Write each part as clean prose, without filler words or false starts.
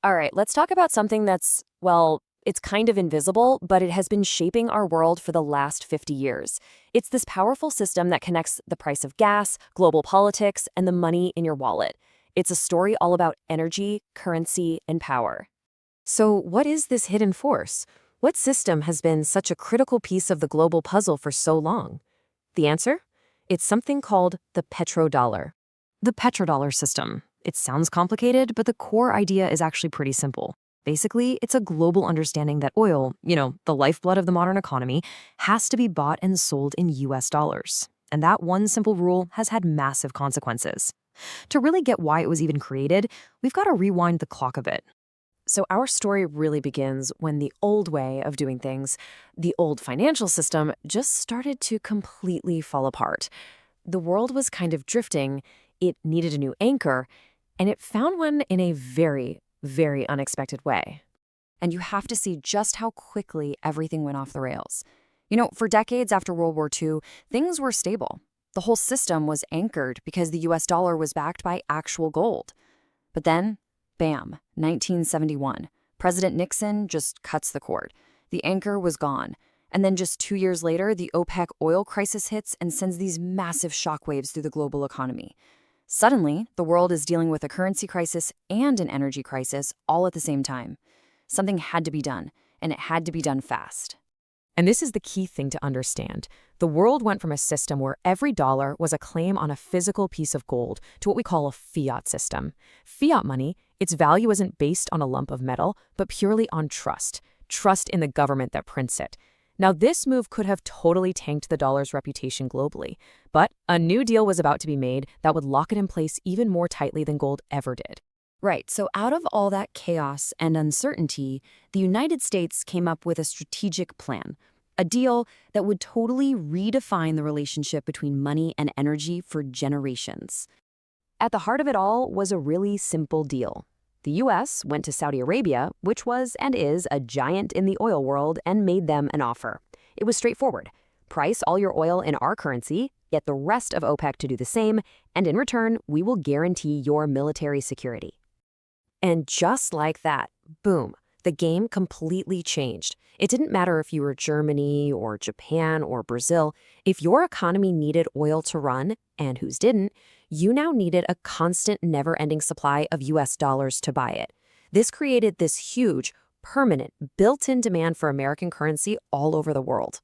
All right, let's talk about something that's, well, it's kind of invisible, but it has been shaping our world for the last 50 years. It's this powerful system that connects the price of gas, global politics, and the money in your wallet. It's a story all about energy, currency, and power. So, what is this hidden force? What system has been such a critical piece of the global puzzle for so long? The answer? It's something called the petrodollar. The petrodollar system. It sounds complicated, but the core idea is actually pretty simple. Basically, it's a global understanding that oil, the lifeblood of the modern economy, has to be bought and sold in U.S. dollars. And that one simple rule has had massive consequences. To really get why it was even created, we've got to rewind the clock a bit. So our story really begins when the old way of doing things, the old financial system, just started to completely fall apart. The world was kind of drifting, it needed a new anchor, and it found one in a very, very unexpected way. And you have to see just how quickly everything went off the rails. For decades after World War II, things were stable. The whole system was anchored because the U.S. dollar was backed by actual gold. But then, bam, 1971. President Nixon just cuts the cord. The anchor was gone. And then just 2 years later, the OPEC oil crisis hits and sends these massive shockwaves through the global economy. Suddenly, the world is dealing with a currency crisis and an energy crisis all at the same time. Something had to be done, and it had to be done fast. And this is the key thing to understand. The world went from a system where every dollar was a claim on a physical piece of gold to what we call a fiat system. Fiat money, its value isn't based on a lump of metal, but purely on trust. Trust in the government that prints it. Now, this move could have totally tanked the dollar's reputation globally, but a new deal was about to be made that would lock it in place even more tightly than gold ever did. Right, so out of all that chaos and uncertainty, the United States came up with a strategic plan, a deal that would totally redefine the relationship between money and energy for generations. At the heart of it all was a really simple deal. The U.S. went to Saudi Arabia, which was and is a giant in the oil world, and made them an offer. It was straightforward. Price all your oil in our currency, get the rest of OPEC to do the same, and in return, we will guarantee your military security. And just like that, boom, the game completely changed. It didn't matter if you were Germany or Japan or Brazil. If your economy needed oil to run, and whose didn't, you now needed a constant, never-ending supply of U.S. dollars to buy it. This created this huge, permanent, built-in demand for American currency all over the world.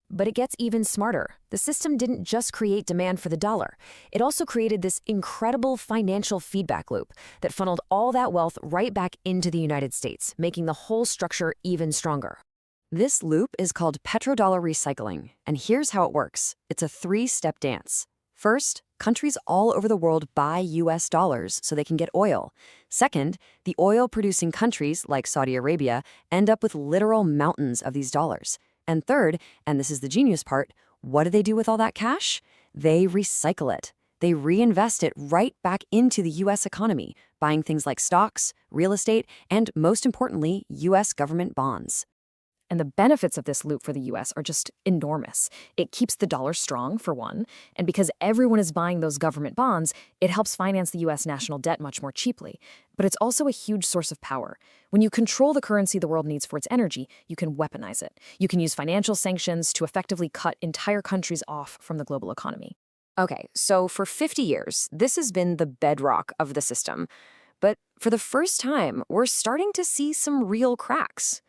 But it gets even smarter. The system didn't just create demand for the dollar. It also created this incredible financial feedback loop that funneled all that wealth right back into the United States, making the whole structure even stronger. This loop is called Petrodollar Recycling, and here's how it works. It's a three-step dance. First, countries all over the world buy U.S. dollars so they can get oil. Second, the oil-producing countries, like Saudi Arabia, end up with literal mountains of these dollars. And third, and this is the genius part, what do they do with all that cash? They recycle it. They reinvest it right back into the U.S. economy, buying things like stocks, real estate, and most importantly, U.S. government bonds. And the benefits of this loop for the U.S. are just enormous. It keeps the dollar strong, for one, and because everyone is buying those government bonds, it helps finance the U.S. national debt much more cheaply. But it's also a huge source of power. When you control the currency the world needs for its energy, you can weaponize it. You can use financial sanctions to effectively cut entire countries off from the global economy. Okay, so for 50 years, this has been the bedrock of the system. But for the first time, we're starting to see some real cracks.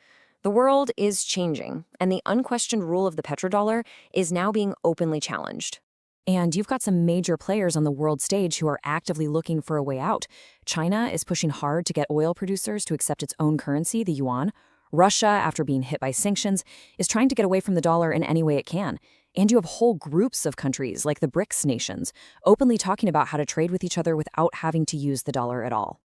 The world is changing, and the unquestioned rule of the petrodollar is now being openly challenged. And you've got some major players on the world stage who are actively looking for a way out. China is pushing hard to get oil producers to accept its own currency, the yuan. Russia, after being hit by sanctions, is trying to get away from the dollar in any way it can. And you have whole groups of countries, like the BRICS nations, openly talking about how to trade with each other without having to use the dollar at all.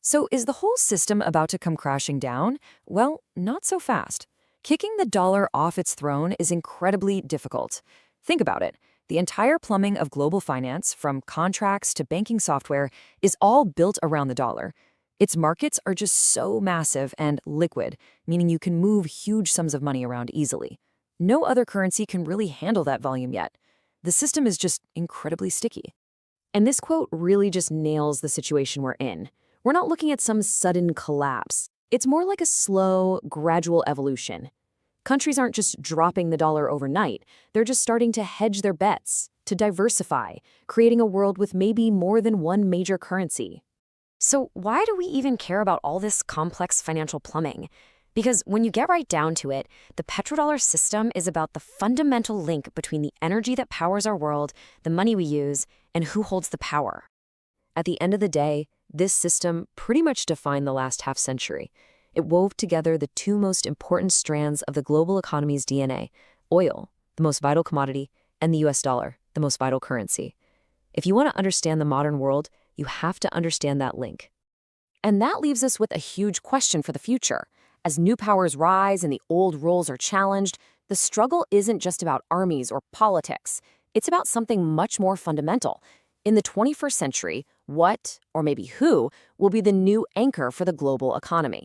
So is the whole system about to come crashing down? Well, not so fast. Kicking the dollar off its throne is incredibly difficult. Think about it. The entire plumbing of global finance, from contracts to banking software, is all built around the dollar. Its markets are just so massive and liquid, meaning you can move huge sums of money around easily. No other currency can really handle that volume yet. The system is just incredibly sticky. And this quote really just nails the situation we're in. We're not looking at some sudden collapse. It's more like a slow, gradual evolution. Countries aren't just dropping the dollar overnight. They're just starting to hedge their bets, to diversify, creating a world with maybe more than one major currency. So why do we even care about all this complex financial plumbing? Because when you get right down to it, the petrodollar system is about the fundamental link between the energy that powers our world, the money we use, and who holds the power. At the end of the day, this system pretty much defined the last half-century. It wove together the two most important strands of the global economy's DNA: oil, the most vital commodity, and the U.S. dollar, the most vital currency. If you want to understand the modern world, you have to understand that link. And that leaves us with a huge question for the future. As new powers rise and the old roles are challenged, the struggle isn't just about armies or politics. It's about something much more fundamental. In the 21st century, what, or maybe who, will be the new anchor for the global economy?